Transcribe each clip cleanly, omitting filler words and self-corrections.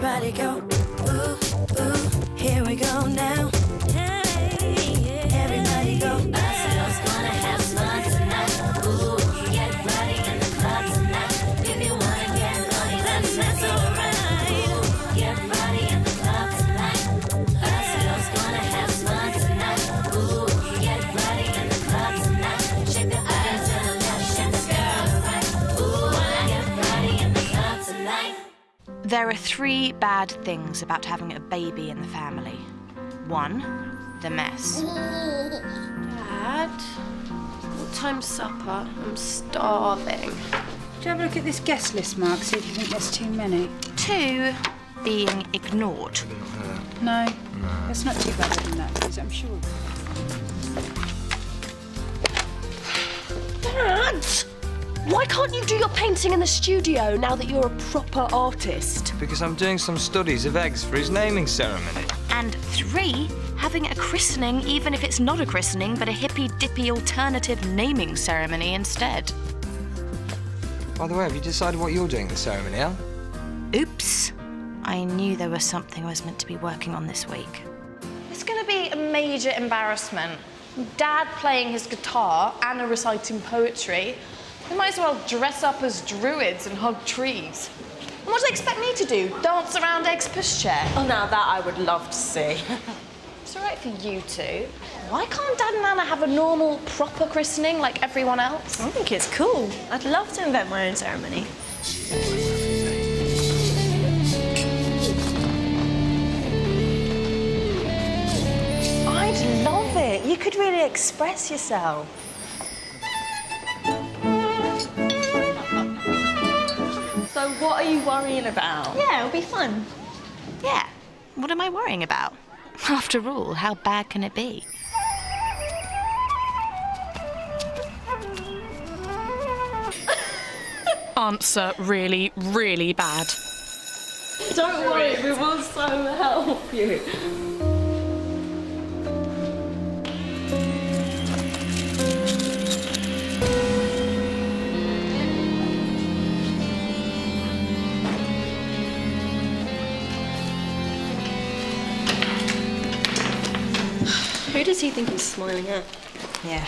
Everybody go, ooh, ooh, here we go now. Everybody go, us gonna have fun tonight. Ooh, get ready in the club tonight. If you wanna get naughty, that's alright. Ooh, get ready in the club tonight. Us gonna have fun tonight. Ooh, get ready in the club tonight. Shake the ass to the left, shake the girl right. Ooh, get ready in the club tonight. There are 3 bad things about having a baby in the family. 1, the mess. Dad, what time's supper? I'm starving. Do you have a look at this guest list, Mark, see if you think there's too many? 2, being ignored. No, it's not too bad than that, because I'm sure. Dad! Why can't you do your painting in the studio now that you're a proper artist? Because I'm doing some studies of eggs for his naming ceremony. And 3, having a christening, even if it's not a christening, but a hippy-dippy alternative naming ceremony instead. By the way, have you decided what you're doing at the ceremony, Al? Oops. I knew there was something I was meant to be working on this week. It's going to be a major embarrassment. Dad playing his guitar, Anna reciting poetry. We might as well dress up as druids and hug trees. And what do they expect me to do? Dance around Egg's pushchair? Oh, now that I would love to see. It's all right for you two. Why can't Dad and Anna have a normal, proper christening like everyone else? I think it's cool. I'd love to invent my own ceremony. I'd love it. You could really express yourself. So what are you worrying about? Yeah, it'll be fun. Yeah, what am I worrying about? After all, how bad can it be? Answer really, really bad. Don't worry, we will so help you. Who does he think he's smiling at? Yeah,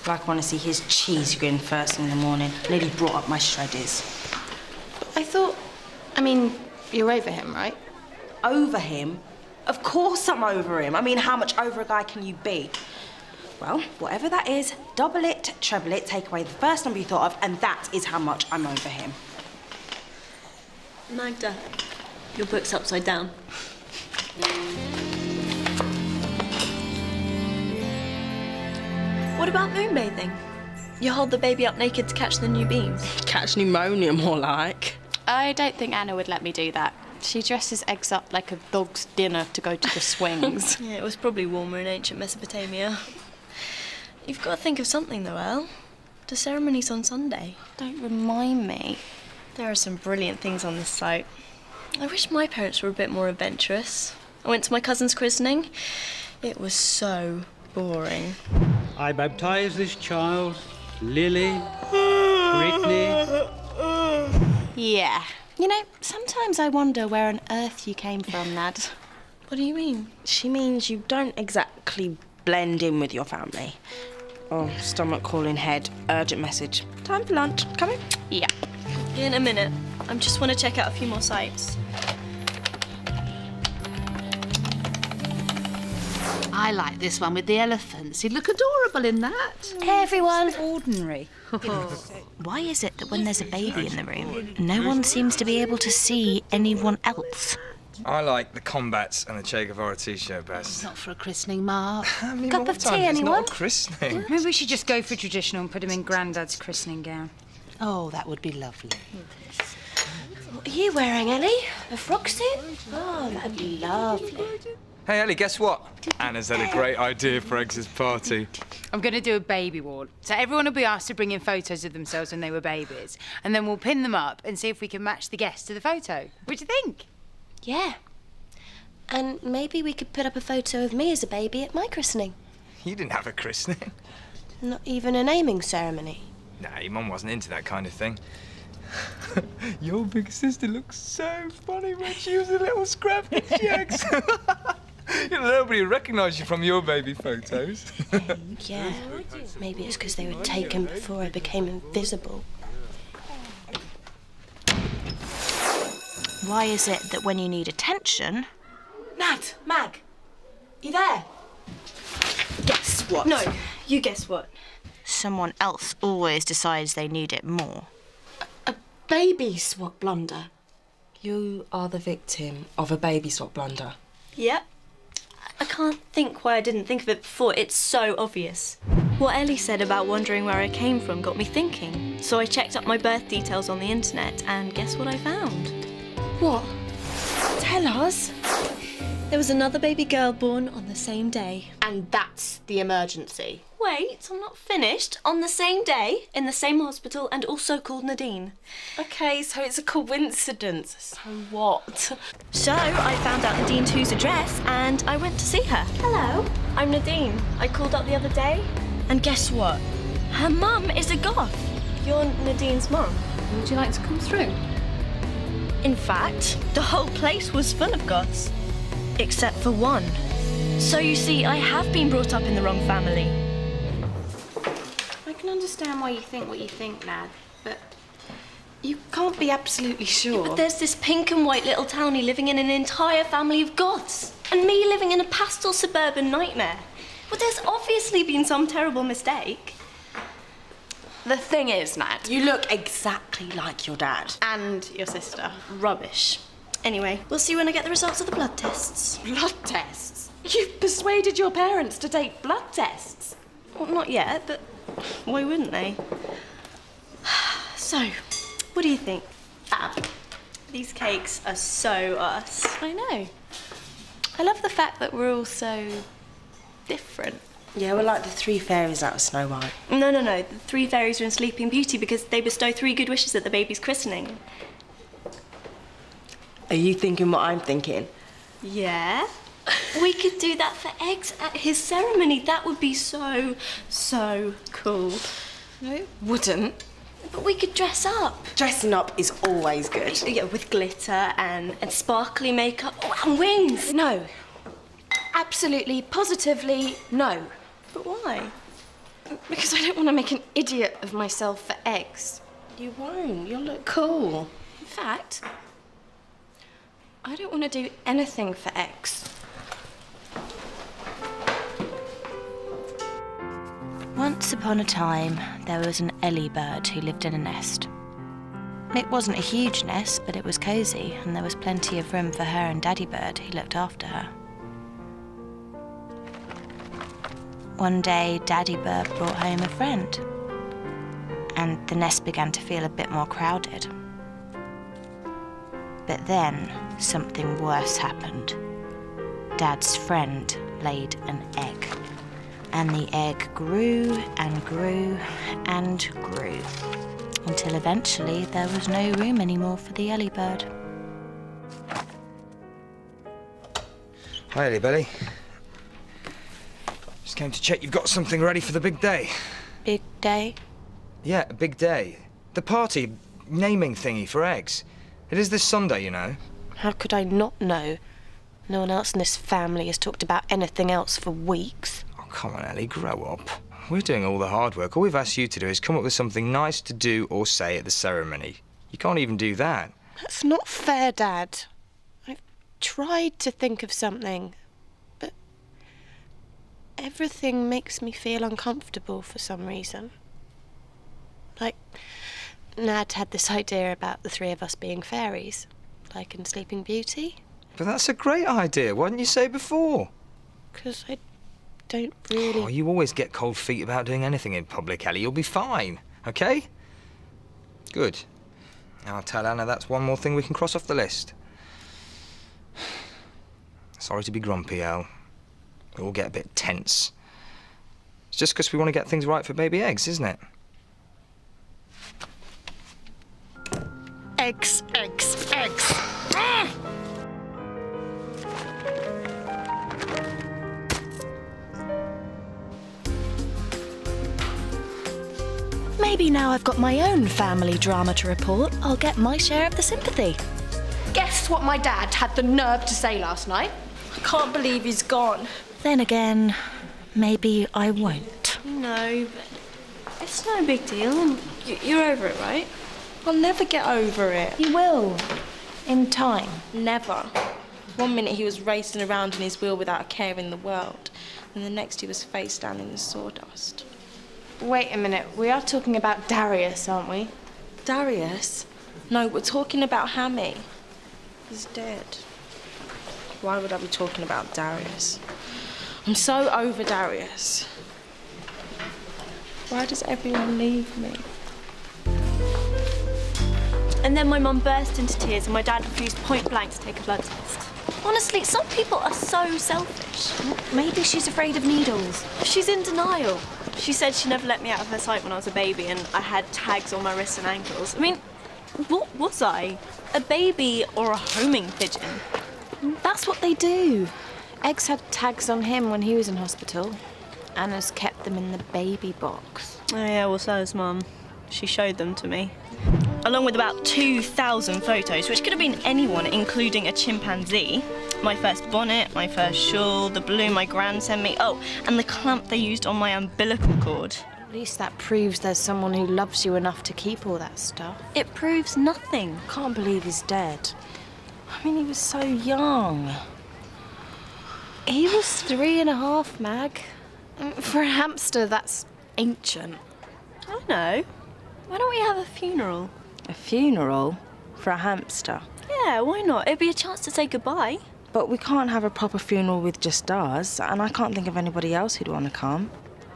like I want to see his cheese grin first thing in the morning. Nearly brought up my shredders. I mean, you're over him, right? Over him? Of course I'm over him. I mean, how much over a guy can you be? Well, whatever that is, double it, treble it, take away the first number you thought of, and that is how much I'm over him. Magda, your book's upside down. What about moonbathing? You hold the baby up naked to catch the new beams. Catch pneumonia, more like. I don't think Anna would let me do that. She dresses Eggs up like a dog's dinner to go to the swings. Yeah, it was probably warmer in ancient Mesopotamia. You've got to think of something, though, Elle. The ceremony's on Sunday. Don't remind me. There are some brilliant things on this site. I wish my parents were a bit more adventurous. I went to my cousin's christening. It was so boring. I baptize this child, Lily, Brittany. Yeah. You know, sometimes I wonder where on earth you came from, Nad. What do you mean? She means you don't exactly blend in with your family. Oh, stomach calling head, urgent message. Time for lunch. Coming? Yeah. In a minute. I just want to check out a few more sites. I like this one with the elephants. He'd look adorable in that. Hey, everyone. Ordinary. Why is it that when there's a baby in the room, no one seems to be able to see anyone else? I like the combats and the Che Guevara t-shirt best. Not for a christening, Mark. I mean, Cup more of tea, times, it's anyone? not a christening. Maybe we should just go for traditional and put him in Grandad's christening gown. Oh, that would be lovely. What are you wearing, Ellie? A frock suit? Oh, that'd be lovely. Hey, Ellie, guess what? Anna's had a great idea for Eggs' party. I'm going to do a baby wall. So everyone will be asked to bring in photos of themselves when they were babies. And then we'll pin them up and see if we can match the guests to the photo. What do you think? Yeah. And maybe we could put up a photo of me as a baby at my christening. You didn't have a christening. Not even a naming ceremony. Nah, your mum wasn't into that kind of thing. Your big sister looks so funny when she was a little scrappy Jax. Nobody recognised you from your baby photos. Yeah, maybe it's because they were taken before I became invisible. Why is it that when you need attention... Nad, Mag, you there? Guess what? No, you guess what? someone else always decides they need it more? A baby swap blunder. You are the victim of a baby swap blunder. Yep. I can't think why I didn't think of it before. It's so obvious. What Ellie said about wondering where I came from got me thinking. So I checked up my birth details on the internet, and guess what I found? What? Tell us. There was another baby girl born on the same day. And that's the emergency. Wait, I'm not finished. On the same day, in the same hospital, and also called Nadine. Okay, so it's a coincidence. So what? So I found out Nadine 2's address and I went to see her. Hello, I'm Nadine. I called up the other day, and guess what? Her mum is a goth. You're Nadine's mum. Would you like to come through? In fact, the whole place was full of goths. Except for one. So you see, I have been brought up in the wrong family. I can understand why you think what you think, Nad, but you can't be absolutely sure. But there's this pink and white little townie living in an entire family of goths, and me living in a pastel suburban nightmare. Well, there's obviously been some terrible mistake. The thing is, Nad, You look exactly like your dad. and your sister. Rubbish. Anyway, we'll see when I get the results of the blood tests. Blood tests? You've persuaded your parents to take blood tests? Well, not yet, but why wouldn't they? So, what do you think? Fab. These cakes are so us. I know. I love the fact that we're all so different. Yeah, we're like the three fairies out of Snow White. No. The three fairies are in Sleeping Beauty because they bestow 3 good wishes at the baby's christening. Are you thinking what I'm thinking? Yeah? We could do that for Eggs at his ceremony. That would be so cool. No, it wouldn't. But we could dress up. Dressing up is always good. Yeah, with glitter and sparkly makeup. Oh, and wings. No. Absolutely, positively, no. But why? Because I don't want to make an idiot of myself for Eggs. You won't. You'll look cool. In fact, I don't want to do anything for Eggs. Once upon a time, there was an Ellie bird who lived in a nest. It wasn't a huge nest, but it was cosy, and there was plenty of room for her and Daddy Bird, who looked after her. One day, Daddy Bird brought home a friend, and the nest began to feel a bit more crowded. But then, something worse happened. Dad's friend laid an egg. And the egg grew and grew and grew, until eventually there was no room anymore for the Ellie bird. Hi, Ellie Belly. Just came to check you've got something ready for the big day. Big day? Yeah, a big day. The party naming thingy for Eggs. It is this Sunday, you know. How could I not know? No one else in this family has talked about anything else for weeks. Oh, come on, Ellie, grow up. We're doing all the hard work. All we've asked you to do is come up with something nice to do or say at the ceremony. You can't even do that. That's not fair, Dad. I've tried to think of something, but everything makes me feel uncomfortable for some reason. Like, Nad had this idea about the 3 of us being fairies, like in Sleeping Beauty. But that's a great idea. Why didn't you say it before? 'Cause I don't really... Oh, you always get cold feet about doing anything in public, Ellie. You'll be fine, OK? Good. I'll tell Anna that's one more thing we can cross off the list. Sorry to be grumpy, El. We all get a bit tense. It's just because we want to get things right for baby Eggs, isn't it? Eggs. Maybe now I've got my own family drama to report, I'll get my share of the sympathy. Guess what my dad had the nerve to say last night? I can't believe he's gone. Then again, maybe I won't. No, but it's no big deal. And you're over it, right? I'll never get over it. You will. In time. Never. One minute he was racing around in his wheel without a care in the world, and the next he was face down in the sawdust. Wait a minute, we are talking about Darius, aren't we? Darius? No, we're talking about Hammy. He's dead. Why would I be talking about Darius? I'm so over Darius. Why does everyone leave me? And then my mum burst into tears and my dad refused point blank to take a blood test. Honestly, some people are so selfish. Maybe she's afraid of needles. She's in denial. She said she never let me out of her sight when I was a baby and I had tags on my wrists and ankles. I mean, what was I? A baby or a homing pigeon? That's what they do. Eggs had tags on him when he was in hospital. Anna's kept them in the baby box. Oh yeah, well so has Mum. She showed them to me. Along with about 2,000 photos, which could have been anyone, including a chimpanzee. My first bonnet, my first shawl, the balloon my gran sent me. Oh, and the clamp they used on my umbilical cord. At least that proves there's someone who loves you enough to keep all that stuff. It proves nothing. Can't believe he's dead. I mean, he was so young. He was 3.5, Mag. For a hamster, that's ancient. I know. Why don't we have a funeral? A funeral? For a hamster? Yeah, why not? It'd be a chance to say goodbye. But we can't have a proper funeral with just us, and I can't think of anybody else who'd want to come.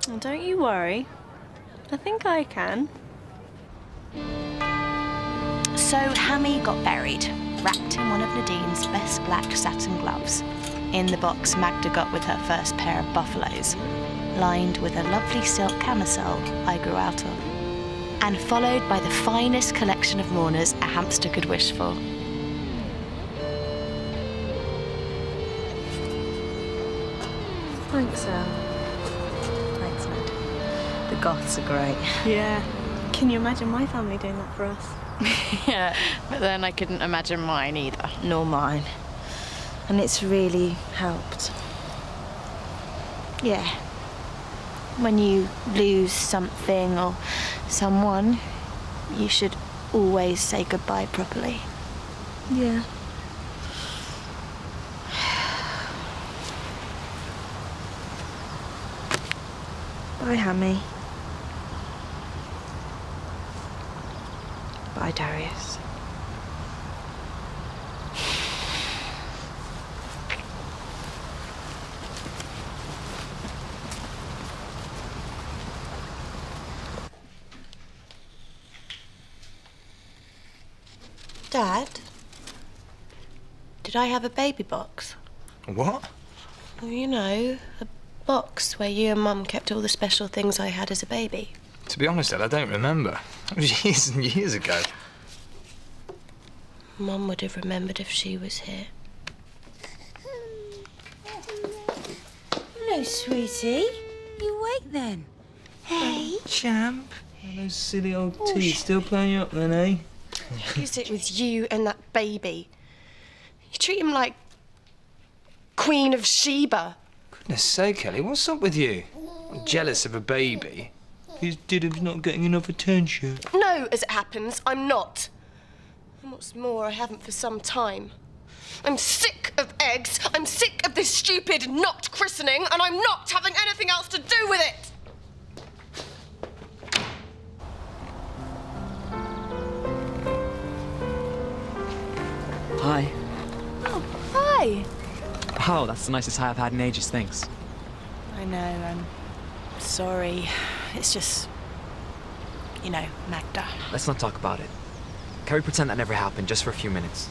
Oh, don't you worry. I think I can. So Hammy got buried, wrapped in one of Nadine's best black satin gloves. In the box Magda got with her first pair of buffaloes, lined with a lovely silk camisole I grew out of, and followed by the finest collection of mourners a hamster could wish for. Thanks, Al. Thanks, Ned. The goths are great. Yeah. Can you imagine my family doing that for us? Yeah, but then I couldn't imagine mine either. Nor mine. And it's really helped. Yeah. When you lose something or someone, you should always say goodbye properly. Yeah. Bye, Hammy. Bye, Darius. Dad, did I have a baby box? What? Well, you know, a box where you and Mum kept all the special things I had as a baby. To be honest, Ed, I don't remember. That was years and years ago. Mum would have remembered if she was here. Hello, sweetie. You awake then? Hey. Champ. Those silly old teeth still playing you up then, eh? What is it with you and that baby? You treat him like Queen of Sheba. Goodness sake, Ellie, what's up with you? I'm jealous of a baby. His didum's not getting enough attention. No, as it happens, I'm not. And what's more, I haven't for some time. I'm sick of eggs. I'm sick of this stupid not christening, and I'm not having anything else to do with it. Hi. Oh, hi. Oh, that's the nicest hi I've had in ages, thanks. I know, I'm sorry. It's just, you know, Magda. Let's not talk about it. Can we pretend that never happened, just for a few minutes?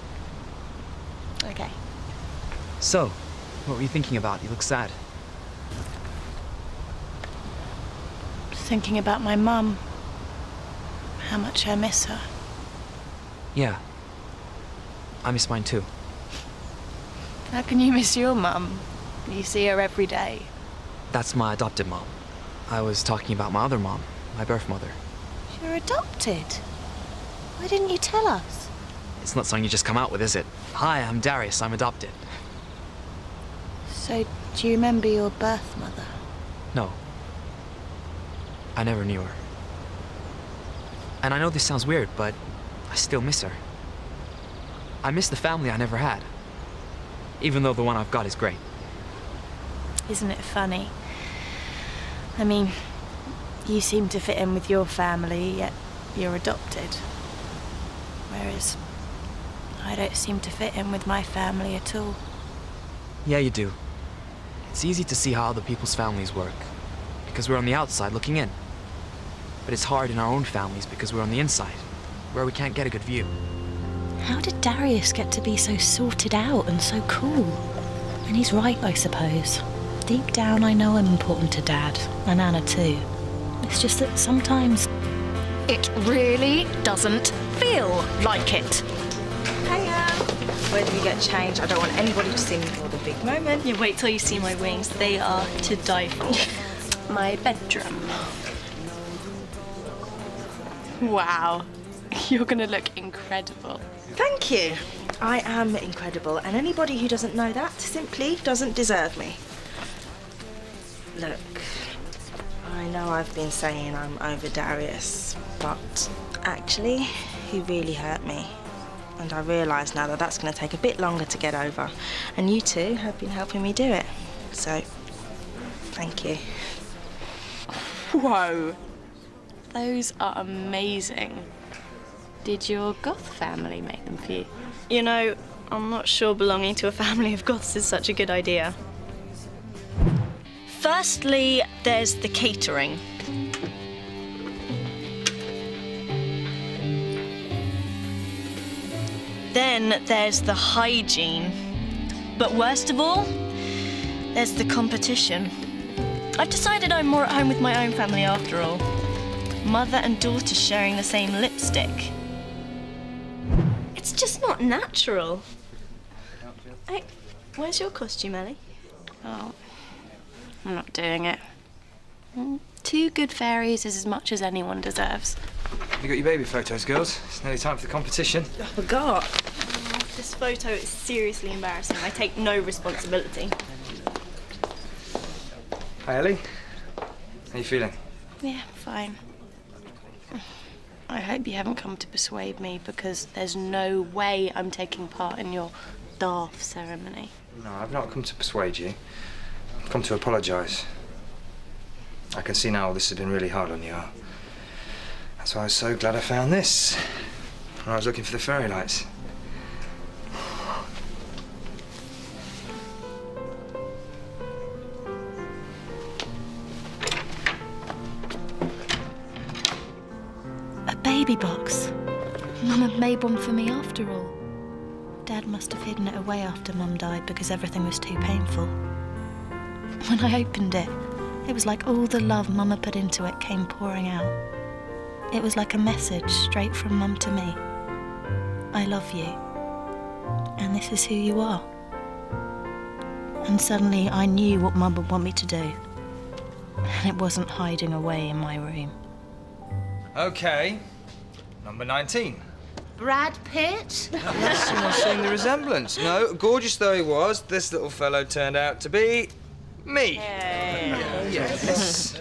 Okay. So, what were you thinking about? You look sad. Thinking about my mum. How much I miss her. Yeah. I miss mine too. How can you miss your mum? You see her every day. That's my adopted mom. I was talking about my other mom, my birth mother. You're adopted. Why didn't you tell us? It's not something you just come out with, is it? Hi, I'm Darius. I'm adopted. So, do you remember your birth mother? No. I never knew her. And I know this sounds weird, but I still miss her. I miss the family I never had. Even though the one I've got is great. Isn't it funny? I mean, you seem to fit in with your family, yet you're adopted. Whereas I don't seem to fit in with my family at all. Yeah, you do. It's easy to see how other people's families work, because we're on the outside looking in. But it's hard in our own families because we're on the inside, where we can't get a good view. How did Darius get to be so sorted out and so cool? And he's right, I suppose. Deep down, I know I'm important to Dad, and Anna too. It's just that sometimes it really doesn't feel like it. Hiya. Where do we get changed? I don't want anybody to see me for the big moment. You wait till you see my wings. They are to die for. My bedroom. Wow. You're gonna look incredible. Thank you. I am incredible, and anybody who doesn't know that simply doesn't deserve me. Look, I know I've been saying I'm over Darius, but actually, he really hurt me. And I realise now that that's going to take a bit longer to get over. And you two have been helping me do it. So, thank you. Whoa. Those are amazing. Did your goth family make them for you? You know, I'm not sure belonging to a family of goths is such a good idea. Firstly, there's the catering. Then there's the hygiene. But worst of all, there's the competition. I've decided I'm more at home with my own family after all. Mother and daughter sharing the same lipstick. It's just not natural. Hey, where's your costume, Ellie? Oh, I'm not doing it. 2 good fairies is as much as anyone deserves. Have you got your baby photos, girls? It's nearly time for the competition. I forgot. This photo is seriously embarrassing. I take no responsibility. Hi, Ellie. How you feeling? Yeah, fine. I hope you haven't come to persuade me, because there's no way I'm taking part in your daft ceremony. No, I've not come to persuade you. I've come to apologise. I can see now this has been really hard on you. That's why I was so glad I found this when I was looking for the fairy lights. A baby box. Mum had made one for me after all. Dad must have hidden it away after Mum died because everything was too painful. When I opened it, it was like all the love Mum had put into it came pouring out. It was like a message straight from Mum to me. I love you, and this is who you are. And suddenly I knew what Mum would want me to do. And it wasn't hiding away in my room. Okay, number 19. Brad Pitt? Yes, and I've seen the resemblance. No, gorgeous though he was, this little fellow turned out to be me. Yes.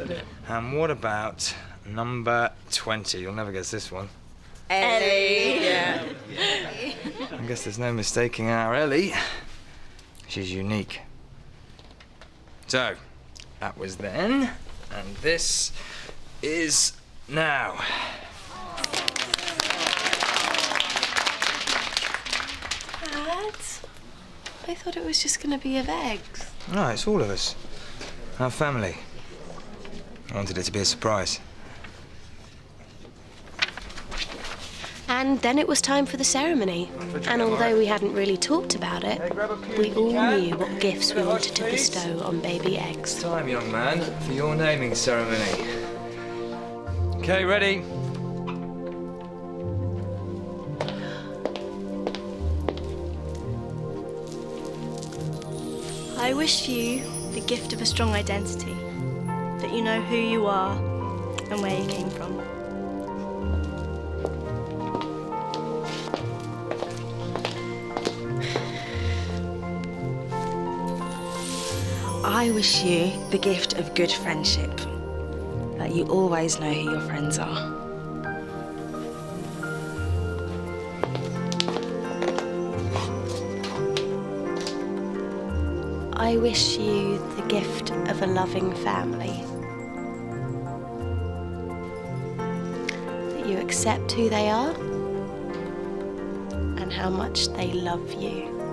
And what about number 20? You'll never guess this one. Ellie. Yeah. I guess there's no mistaking our Ellie. She's unique. So, that was then, and this is now. Dad? I thought it was just gonna be of eggs. No, it's all of us. Our family. I wanted it to be a surprise. And then it was time for the ceremony. And although we hadn't really talked about it, we all knew what gifts we wanted to bestow on baby eggs. It's time, young man, for your naming ceremony. Okay, ready? I wish you the gift of a strong identity, that you know who you are and where you came from. I wish you the gift of good friendship. That you always know who your friends are. I wish you the gift of a loving family. That you accept who they are and how much they love you.